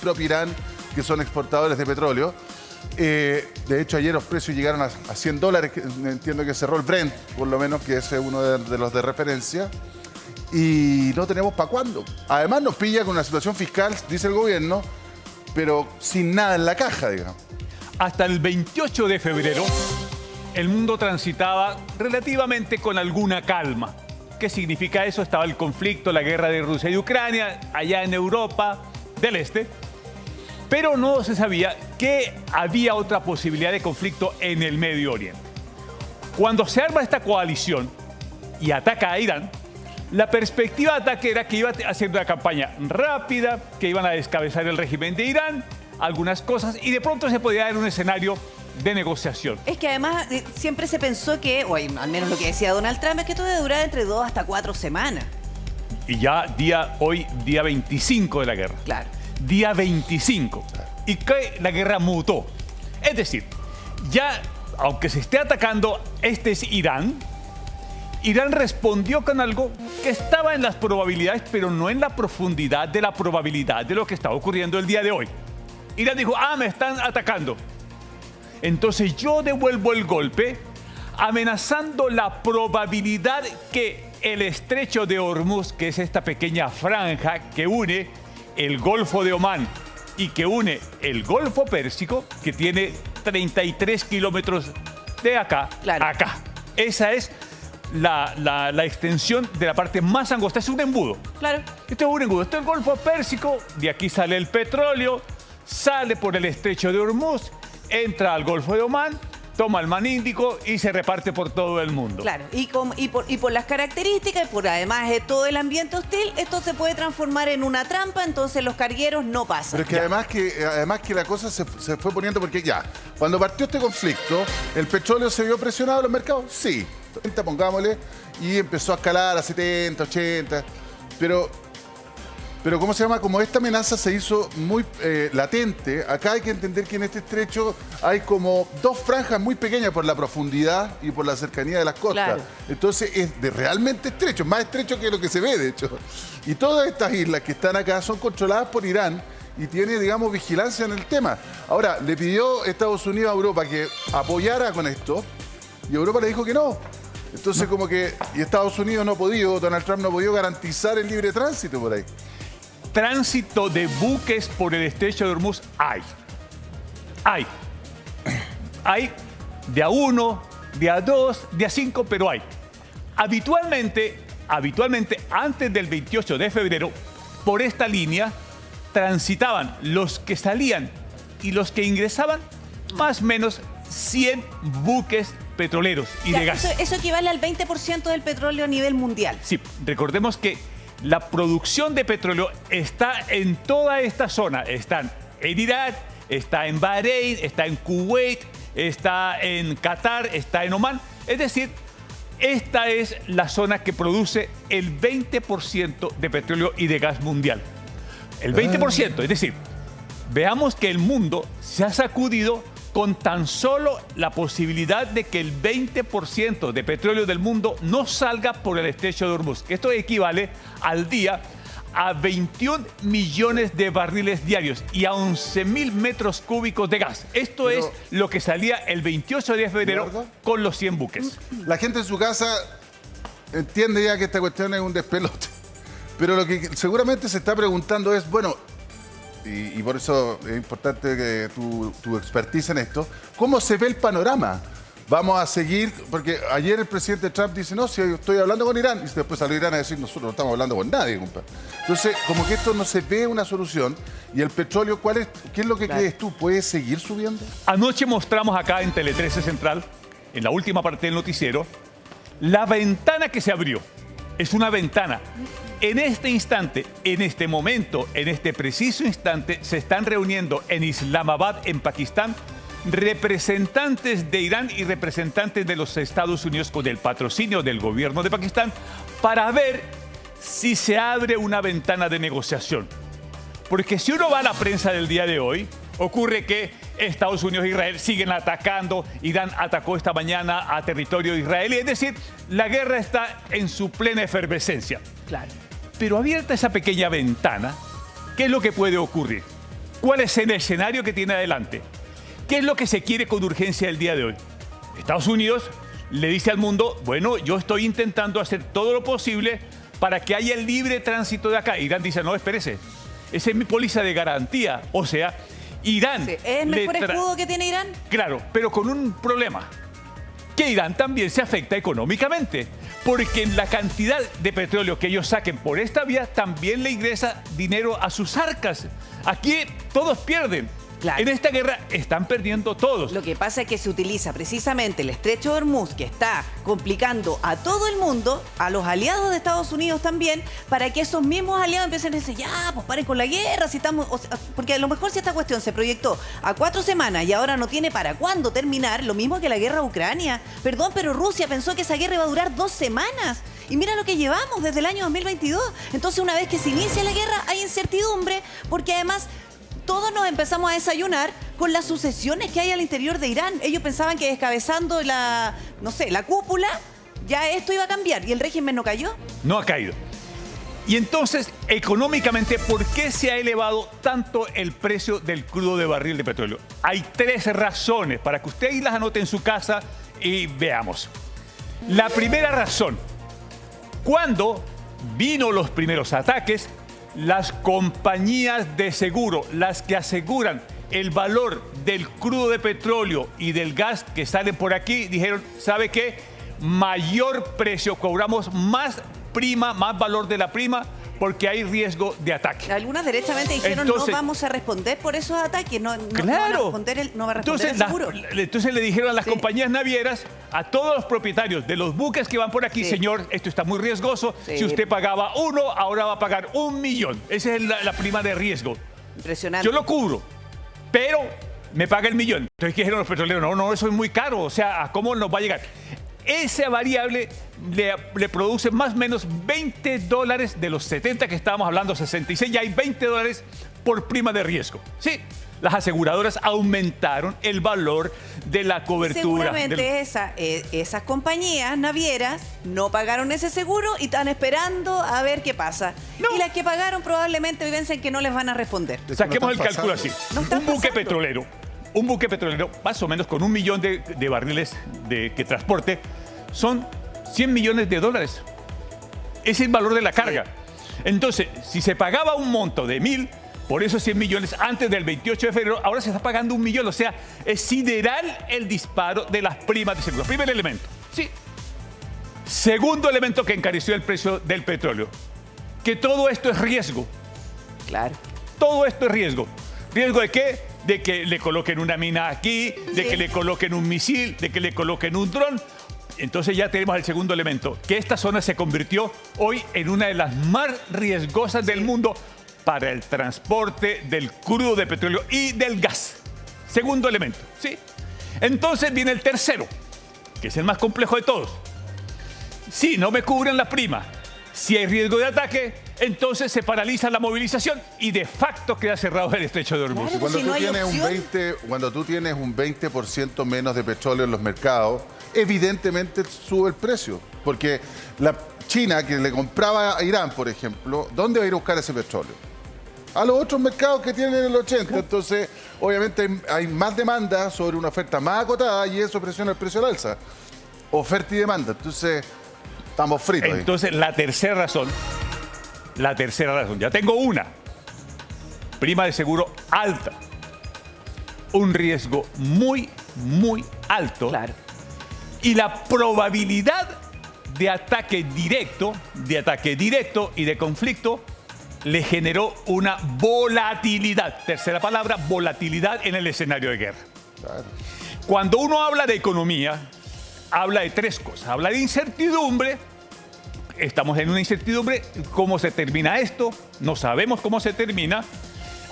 propio Irán, que son exportadores de petróleo. De hecho, ayer los precios llegaron a $100, que entiendo que cerró el Brent, por lo menos, que es uno de los de referencia. Y no tenemos para cuándo. Además nos pilla con una situación fiscal, dice el gobierno, pero sin nada en la caja, digamos. Hasta el 28 de febrero, el mundo transitaba relativamente con alguna calma. ¿Qué significa eso? Estaba el conflicto, la guerra de Rusia y Ucrania, allá en Europa del Este. Pero no se sabía que había otra posibilidad de conflicto en el Medio Oriente. Cuando se arma esta coalición y ataca a Irán, la perspectiva de ataque era que iba haciendo una campaña rápida, que iban a descabezar el régimen de Irán, algunas cosas, y de pronto se podía dar un escenario de negociación. Es que además siempre se pensó que, o al menos lo que decía Donald Trump, es que esto debe durar entre 2 hasta 4 semanas. Y ya hoy, día 25 de la guerra. Claro. Día 25. Y que la guerra mutó. Es decir, ya, aunque se esté atacando, este es Irán. Irán respondió con algo que estaba en las probabilidades, pero no en la profundidad de la probabilidad de lo que está ocurriendo el día de hoy. Irán dijo, me están atacando. Entonces yo devuelvo el golpe, amenazando la probabilidad que el estrecho de Hormuz, que es esta pequeña franja que une el Golfo de Omán y que une el Golfo Pérsico, que tiene 33 kilómetros de acá a acá. Esa es la extensión de la parte más angosta. Es un embudo. Claro. Este es un embudo. Este es el Golfo Pérsico, de aquí sale el petróleo, sale por el estrecho de Hormuz, entra al Golfo de Omán, toma el Mar Índico y se reparte por todo el mundo. Claro, y por las características, y por además de todo el ambiente hostil, esto se puede transformar en una trampa, entonces los cargueros no pasan. Pero es que además que la cosa se fue poniendo, porque ya, cuando partió este conflicto, ¿el petróleo se vio presionado en los mercados? Sí, 30, pongámosle, y empezó a escalar a 70, 80, pero ¿cómo se llama? Como esta amenaza se hizo muy latente, acá hay que entender que en este estrecho hay como dos franjas muy pequeñas por la profundidad y por la cercanía de las costas. Claro. Entonces es realmente estrecho, más estrecho que lo que se ve, de hecho. Y todas estas islas que están acá son controladas por Irán y tiene, digamos, vigilancia en el tema. Ahora, le pidió Estados Unidos a Europa que apoyara con esto y Europa le dijo que no. Entonces como que, y Estados Unidos no ha podido, Donald Trump no ha podido garantizar el libre tránsito por ahí. Tránsito de buques por el estrecho de Hormuz hay. Hay de a 1, de a 2, de a 5, pero hay. Habitualmente, antes del 28 de febrero, por esta línea transitaban los que salían y los que ingresaban, más o menos 100 buques petroleros y de gas. Eso equivale al 20% del petróleo a nivel mundial. Sí, recordemos que la producción de petróleo está en toda esta zona. Está en Irak, está en Bahrein, está en Kuwait, está en Qatar, está en Omán. Es decir, esta es la zona que produce el 20% de petróleo y de gas mundial. El 20%, es decir, veamos que el mundo se ha sacudido con tan solo la posibilidad de que el 20% de petróleo del mundo no salga por el estrecho de Hormuz. Esto equivale al día a 21 millones de barriles diarios y a 11.000 metros cúbicos de gas. Esto es lo que salía el 28 de febrero con los 100 buques. La gente en su casa entiende ya que esta cuestión es un despelote. Pero lo que seguramente se está preguntando es, bueno, y por eso es importante que tu expertise en esto, ¿cómo se ve el panorama? Vamos a seguir, porque ayer el presidente Trump dice, no, si estoy hablando con Irán, y después salió Irán a decir, nosotros no estamos hablando con nadie, compadre. Entonces, como que esto no se ve una solución, y el petróleo, ¿qué es lo que crees tú? ¿Puede seguir subiendo? Anoche mostramos acá en Tele 13 Central, en la última parte del noticiero, la ventana que se abrió. Es una ventana. En este instante, en este momento, en este preciso instante, se están reuniendo en Islamabad, en Pakistán, representantes de Irán y representantes de los Estados Unidos con el patrocinio del gobierno de Pakistán para ver si se abre una ventana de negociación. Porque si uno va a la prensa del día de hoy, ocurre que Estados Unidos e Israel siguen atacando. Irán atacó esta mañana a territorio israelí. Es decir, la guerra está en su plena efervescencia. Claro. Pero abierta esa pequeña ventana, ¿qué es lo que puede ocurrir? ¿Cuál es el escenario que tiene adelante? ¿Qué es lo que se quiere con urgencia el día de hoy? Estados Unidos le dice al mundo, bueno, yo estoy intentando hacer todo lo posible para que haya el libre tránsito de acá. Irán dice, no, espérese, esa es mi póliza de garantía. O sea, Irán... Sí. ¿Es el mejor escudo que tiene Irán? Claro, pero con un problema, que Irán también se afecta económicamente, porque en la cantidad de petróleo que ellos saquen por esta vía también le ingresa dinero a sus arcas. Aquí todos pierden. Claro. En esta guerra están perdiendo todos. Lo que pasa es que se utiliza precisamente el estrecho de Hormuz, que está complicando a todo el mundo, a los aliados de Estados Unidos también, para que esos mismos aliados empiecen a decir, ya, pues paren con la guerra, si estamos... O sea, porque a lo mejor si esta cuestión se proyectó a 4 semanas y ahora no tiene para cuándo terminar, lo mismo que la guerra a Ucrania. Perdón, pero Rusia pensó que esa guerra iba a durar 2 semanas. Y mira lo que llevamos desde el año 2022. Entonces, una vez que se inicia la guerra, hay incertidumbre, porque además... todos nos empezamos a desayunar con las sucesiones que hay al interior de Irán. Ellos pensaban que descabezando la cúpula, ya esto iba a cambiar. ¿Y el régimen no cayó? No ha caído. Y entonces, económicamente, ¿por qué se ha elevado tanto el precio del crudo de barril de petróleo? Hay 3 razones para que usted las anote en su casa y veamos. La primera razón, cuando vino los primeros ataques, las compañías de seguro, las que aseguran el valor del crudo de petróleo y del gas que salen por aquí, dijeron, ¿sabe qué? Mayor precio, cobramos más prima, más valor de la prima, porque hay riesgo de ataque. Algunas derechamente dijeron, entonces, no vamos a responder por esos ataques, no, claro. no va a responder el seguro. Entonces le dijeron a las compañías navieras, a todos los propietarios de los buques que van por aquí, señor, esto está muy riesgoso, si usted pagaba 1, ahora va a pagar 1 millón. Esa es la prima de riesgo. Impresionante. Yo lo cubro, pero me paga el millón. Entonces, ¿qué dijeron los petroleros? No, eso es muy caro, o sea, ¿a cómo nos va a llegar? Esa variable le produce más o menos $20 de los 70 que estábamos hablando, 66, ya hay $20 por prima de riesgo. Sí, las aseguradoras aumentaron el valor de la cobertura. Seguramente esas compañías navieras no pagaron ese seguro y están esperando a ver qué pasa. No. Y las que pagaron probablemente piensen que no les van a responder. Saquemos el cálculo así. Un buque petrolero. Un buque petrolero, más o menos con 1 millón de barriles que transporte, son $100 millones. Ese es el valor de la carga. Entonces, si se pagaba un monto de 1.000 por esos 100 millones antes del 28 de febrero, ahora se está pagando 1 millón. O sea, es sideral el disparo de las primas de seguro. Primer elemento. Sí. Segundo elemento que encareció el precio del petróleo. Que todo esto es riesgo. Claro. Todo esto es riesgo. ¿Riesgo de qué? De que le coloquen una mina aquí, de que le coloquen un misil, de que le coloquen un dron. Entonces ya tenemos el segundo elemento, que esta zona se convirtió hoy en una de las más riesgosas del mundo para el transporte del crudo de petróleo y del gas. Segundo elemento, ¿sí? Entonces viene el tercero, que es el más complejo de todos. Si no me cubren la prima, si hay riesgo de ataque, entonces se paraliza la movilización y de facto queda cerrado el estrecho de Hormuz. Claro, cuando tú tienes un 20% menos de petróleo en los mercados, evidentemente sube el precio. Porque la China, que le compraba a Irán, por ejemplo, ¿dónde va a ir a buscar ese petróleo? A los otros mercados que tienen el 80%. Entonces, obviamente hay más demanda sobre una oferta más acotada y eso presiona el precio al alza. Oferta y demanda. Entonces, estamos fritos ahí. Entonces, la tercera razón, ya tengo una. Prima de seguro alta. Un riesgo muy, muy alto. Claro. Y la probabilidad de ataque directo y de conflicto le generó una volatilidad. Tercera palabra, volatilidad en el escenario de guerra. Claro. Cuando uno habla de economía, habla de 3 cosas. Habla de incertidumbre. Estamos en una incertidumbre. ¿Cómo se termina esto? No sabemos cómo se termina.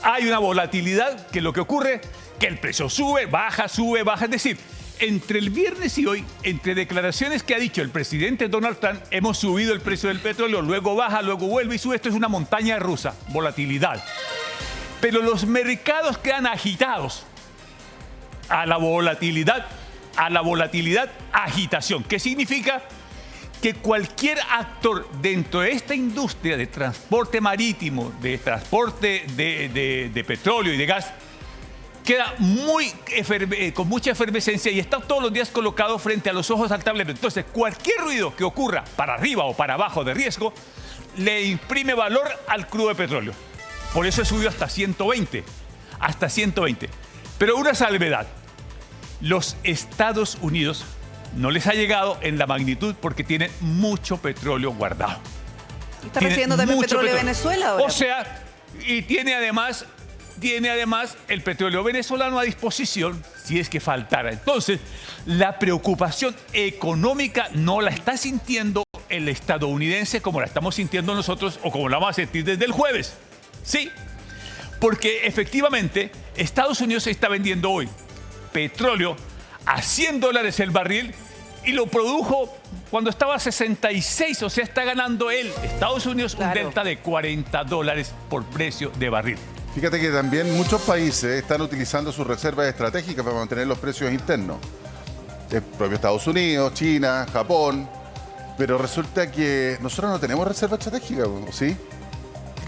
Hay una volatilidad, que lo que ocurre, que el precio sube, baja. Es decir, entre el viernes y hoy, entre declaraciones que ha dicho el presidente Donald Trump, hemos subido el precio del petróleo, luego baja, luego vuelve y sube. Esto es una montaña rusa, volatilidad. Pero los mercados quedan agitados. A la volatilidad, agitación. ¿Qué significa? que cualquier actor dentro de esta industria de transporte marítimo, de transporte de petróleo y de gas, queda con mucha efervescencia y está todos los días colocado frente a los ojos al tablero. Entonces, cualquier ruido que ocurra para arriba o para abajo de riesgo, le imprime valor al crudo de petróleo. Por eso subió hasta 120. Hasta 120. Pero una salvedad. Los Estados Unidos no les ha llegado en la magnitud porque tienen mucho petróleo guardado. Está recibiendo también petróleo de Venezuela ahora. O sea, y tiene además el petróleo venezolano a disposición si es que faltara. Entonces, la preocupación económica no la está sintiendo el estadounidense como la estamos sintiendo nosotros o como la vamos a sentir desde el jueves. Sí, porque efectivamente Estados Unidos está vendiendo hoy petróleo a $100 el barril y lo produjo cuando estaba a 66, o sea, está ganando Estados Unidos, un delta de $40 por precio de barril. Fíjate que también muchos países están utilizando sus reservas estratégicas para mantener los precios internos. El propio Estados Unidos, China, Japón. Pero resulta que nosotros no tenemos reserva estratégica, ¿sí?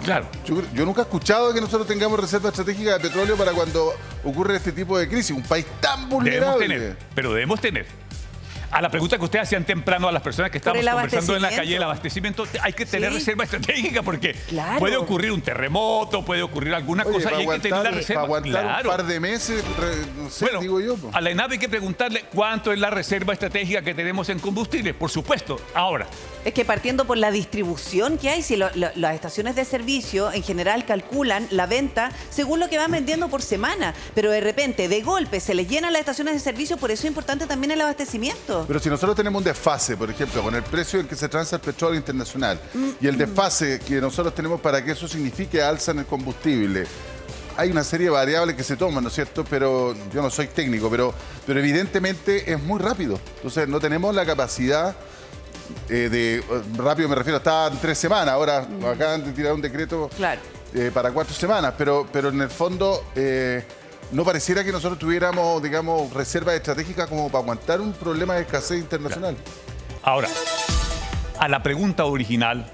Claro. Yo nunca he escuchado que nosotros tengamos reserva estratégica de petróleo para cuando ocurre este tipo de crisis. Un país tan vulnerable. Debemos tener. A la pregunta que ustedes hacían temprano a las personas que estábamos conversando en la calle, el abastecimiento, hay que tener reserva estratégica porque puede ocurrir un terremoto, puede ocurrir alguna cosa y hay que tener la reserva. Para aguantar un par de meses, no sé, bueno, digo yo. A la ENAP hay que preguntarle cuánto es la reserva estratégica que tenemos en combustible, por supuesto. Ahora, es que partiendo por la distribución que hay, si las estaciones de servicio en general calculan la venta según lo que van vendiendo por semana, pero de repente, de golpe, se les llenan las estaciones de servicio, por eso es importante también el abastecimiento. Pero si nosotros tenemos un desfase, por ejemplo, con el precio en que se transa el petróleo internacional y el desfase que nosotros tenemos para que eso signifique alza en el combustible, hay una serie de variables que se toman, ¿no es cierto? Pero yo no soy técnico, pero evidentemente es muy rápido. Entonces no tenemos la capacidad rápido me refiero, estaba en 3 semanas, ahora acaban de tirar un decreto para 4 semanas, pero en el fondo no pareciera que nosotros tuviéramos, digamos, reservas estratégicas como para aguantar un problema de escasez internacional. Ahora, a la pregunta original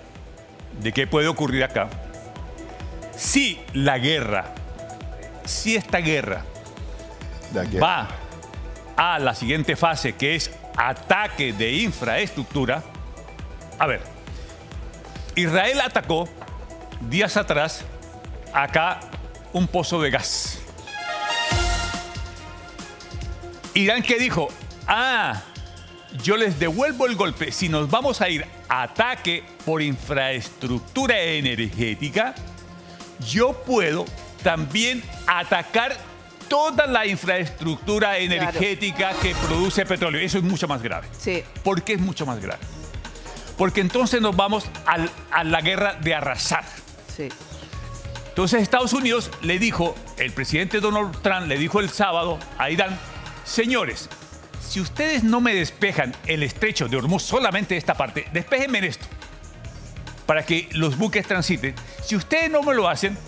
de qué puede ocurrir acá, si esta guerra va a la siguiente fase, que es ataque de infraestructura. A ver, Israel atacó días atrás acá un pozo de gas. Irán, ¿qué dijo? Yo les devuelvo el golpe. Si nos vamos a ir a ataque por infraestructura energética, yo puedo también atacar toda la infraestructura energética que produce petróleo. Eso es mucho más grave. Sí. ¿Por qué es mucho más grave? Porque entonces nos vamos a la guerra de arrasar. Sí. Entonces Estados Unidos le dijo, el presidente Donald Trump le dijo el sábado a Irán, señores, si ustedes no me despejan el estrecho de Hormuz, solamente esta parte, despéjenme en esto, para que los buques transiten. Si ustedes no me lo hacen,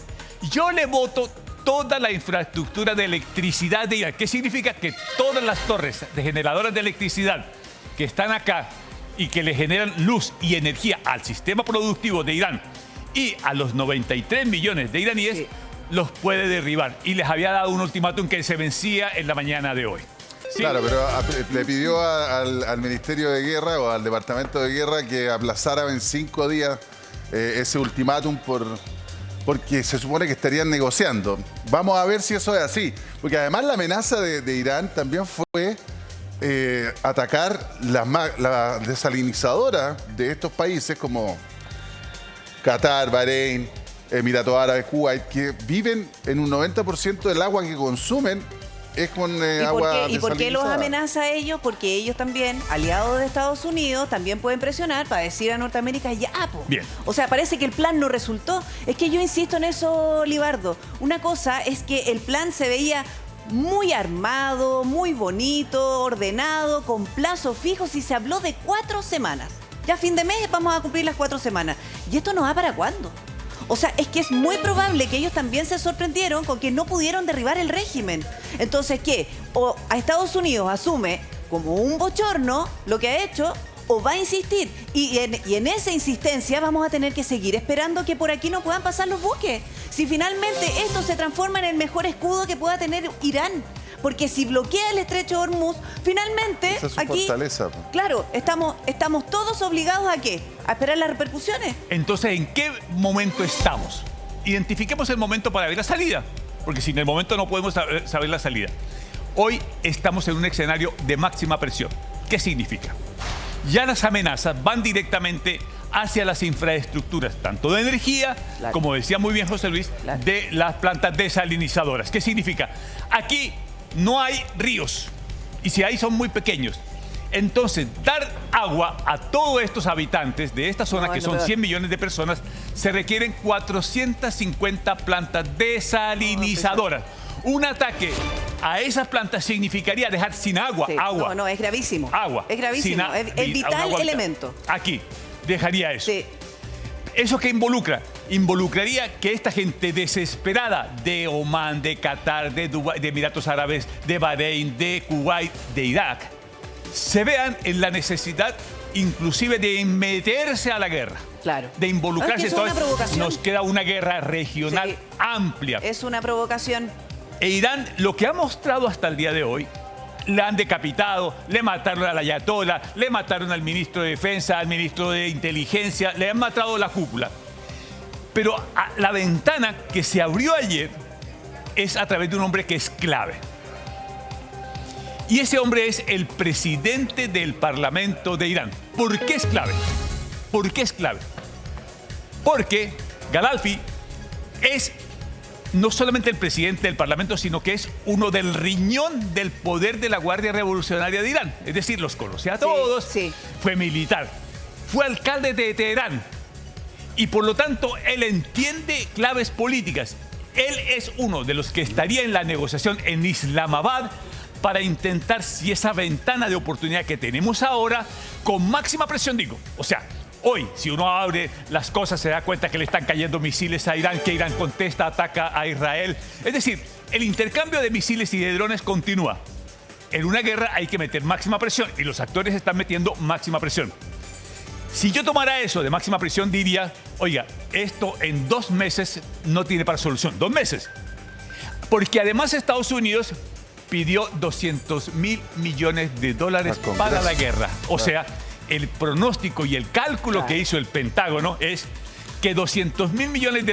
yo le boto toda la infraestructura de electricidad de Irán. ¿Qué significa? Que todas las torres de generadoras de electricidad que están acá y que le generan luz y energía al sistema productivo de Irán y a los 93 millones de iraníes, los puede derribar. Y les había dado un ultimátum que se vencía en la mañana de hoy. ¿Sí? Claro, pero le pidió al Ministerio de Guerra o al Departamento de Guerra que aplazara en 5 días ese ultimátum porque se supone que estarían negociando. Vamos a ver si eso es así. Porque además la amenaza de Irán también fue atacar la desalinizadora de estos países como Qatar, Bahrein, Emiratos Árabes, Kuwait, que viven en un 90% del agua que consumen es con agua desalinizada. ¿Y por qué los amenaza a ellos? Porque ellos también, aliados de Estados Unidos, también pueden presionar para decir a Norteamérica, ya, po. Bien. O sea, parece que el plan no resultó. Es que yo insisto en eso, Libardo. Una cosa es que el plan se veía muy armado, muy bonito, ordenado, con plazos fijos y se habló de 4 semanas. Ya a fin de mes vamos a cumplir las 4 semanas. ¿Y esto no va para cuándo? O sea, es que es muy probable que ellos también se sorprendieron con que no pudieron derribar el régimen. Entonces, ¿qué? O a Estados Unidos asume como un bochorno lo que ha hecho, o va a insistir. Y en esa insistencia vamos a tener que seguir esperando que por aquí no puedan pasar los buques. Si finalmente esto se transforma en el mejor escudo que pueda tener Irán. Porque si bloquea el estrecho de Hormuz, finalmente Esa es su aquí, fortaleza. claro, estamos todos obligados ¿a qué? A esperar las repercusiones. Entonces, ¿en qué momento estamos? Identifiquemos el momento para ver la salida, porque sin el momento no podemos saber la salida. Hoy estamos en un escenario de máxima presión. ¿Qué significa? Ya las amenazas van directamente hacia las infraestructuras, tanto de energía, claro, como decía muy bien José Luis, claro, de las plantas desalinizadoras. ¿Qué significa? Aquí no hay ríos, y si hay son muy pequeños. Entonces, dar agua a todos estos habitantes de esta zona, que son 100 millones de personas, se requieren 450 plantas desalinizadoras. Un ataque a esas plantas significaría dejar sin agua, sí, agua. No, es gravísimo. Agua. Es gravísimo, es vital elemento. Aquí, dejaría eso. Sí. ¿Eso qué involucra? Involucraría que esta gente desesperada de Omán, de Qatar, de Dubái, de Emiratos Árabes, de Bahrein, de Kuwait, de Irak, se vean en la necesidad inclusive de meterse a la guerra. Claro. De involucrarse. Es que es una provocación. Nos queda una guerra regional Sí, amplia. es una provocación. E Irán, lo que ha mostrado hasta el día de hoy, la han decapitado, le mataron al ayatollah, le mataron al ministro de Defensa, al ministro de Inteligencia, le han matado la cúpula. Pero la ventana que se abrió ayer es a través de un hombre que es clave. Y ese hombre es el presidente del Parlamento de Irán. ¿Por qué es clave? ¿Por qué es clave? Porque Gaddafi es no solamente el presidente del Parlamento, sino que es uno del riñón del poder de la Guardia Revolucionaria de Irán. Es decir, los conoce a todos, sí. Fue militar, fue alcalde de Teherán y por lo tanto él entiende claves políticas. Él es uno de los que estaría en la negociación en Islamabad para intentar si esa ventana de oportunidad que tenemos ahora, con máxima presión digo, o sea, hoy, si uno abre las cosas, se da cuenta que le están cayendo misiles a Irán, que Irán contesta, ataca a Israel. Es decir, el intercambio de misiles y de drones continúa. En una guerra hay que meter máxima presión y los actores están metiendo máxima presión. Si yo tomara eso de máxima presión, diría, oiga, esto en 2 meses no tiene para solución. 2 meses. Porque además Estados Unidos pidió $200.000 millones para la guerra. O sea, el pronóstico y el cálculo que hizo el Pentágono es que $200.000 millones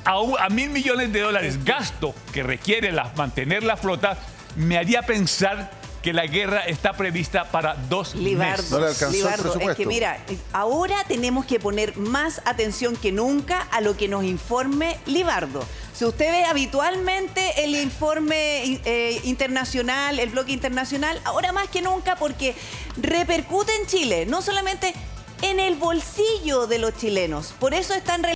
a $1.000 millones gasto que requiere mantener la flota me haría pensar que la guerra está prevista para 2 meses. No le alcanzó el Libardo, es presupuesto. que mira, ahora tenemos que poner más atención que nunca a lo que nos informe Libardo. Si usted ve habitualmente el informe internacional, el bloque internacional, ahora más que nunca porque repercute en Chile, no solamente en el bolsillo de los chilenos. Por eso es tan relevante.